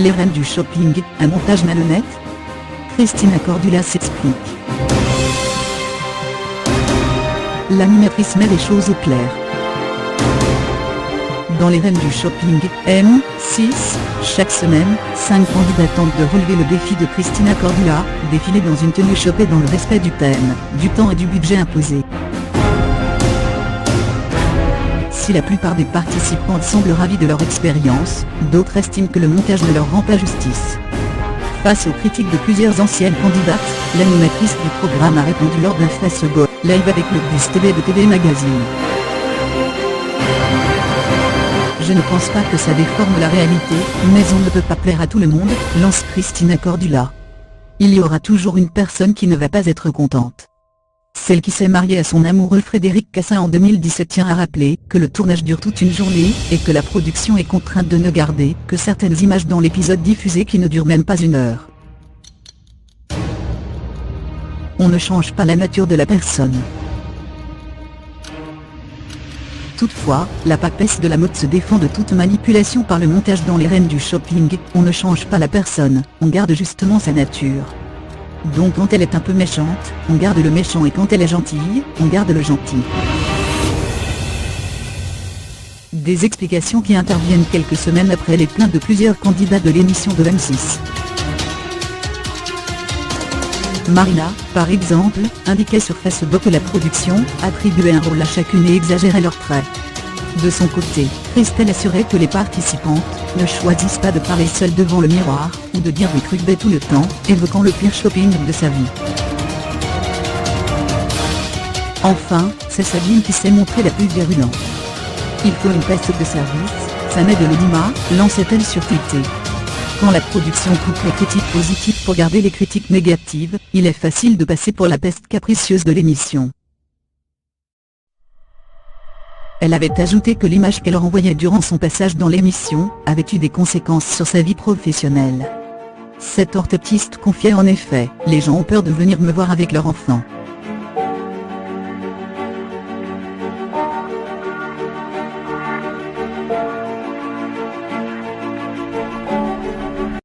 Les reines du shopping, un montage malhonnête? Christina Cordula s'explique. L'animatrice met les choses au clair. Dans les reines du shopping, M6, chaque semaine, 5 candidats tentent de relever le défi de Christina Cordula, défiler dans une tenue chopée dans le respect du thème, du temps et du budget imposé. Si la plupart des participantes semblent ravis de leur expérience, d'autres estiment que le montage ne leur rend pas justice. Face aux critiques de plusieurs anciennes candidates, l'animatrice du programme a répondu lors d'un Facebook Live avec le bus TV de TV Magazine. Je ne pense pas que ça déforme la réalité, mais on ne peut pas plaire à tout le monde, lance Christina Cordula. Il y aura toujours une personne qui ne va pas être contente. Celle qui s'est mariée à son amoureux Frédéric Cassin en 2017 tient à rappeler que le tournage dure toute une journée, et que la production est contrainte de ne garder que certaines images dans l'épisode diffusé qui ne dure même pas 1 heure. On ne change pas la nature de la personne. Toutefois, la papesse de la mode se défend de toute manipulation par le montage dans les reines du shopping. On ne change pas la personne, on garde justement sa nature. Donc quand elle est un peu méchante, on garde le méchant, et quand elle est gentille, on garde le gentil. Des explications qui interviennent quelques semaines après les plaintes de plusieurs candidats de l'émission de M6. Marina, par exemple, indiquait sur Facebook que la production attribuait un rôle à chacune et exagérait leurs traits. De son côté, Christelle assurait que les participantes ne choisissent pas de parler seules devant le miroir, ou de dire des trucs bêtes tout le temps, évoquant le pire shopping de sa vie. Enfin, c'est Sabine qui s'est montrée la plus virulente. Il faut une peste de service, ça met de l'anima, lançait-elle sur Twitter. Quand la production coupe les critiques positives pour garder les critiques négatives, il est facile de passer pour la peste capricieuse de l'émission. Elle avait ajouté que l'image qu'elle renvoyait durant son passage dans l'émission avait eu des conséquences sur sa vie professionnelle. Cette orthoptiste confiait en effet: les gens ont peur de venir me voir avec leur enfant.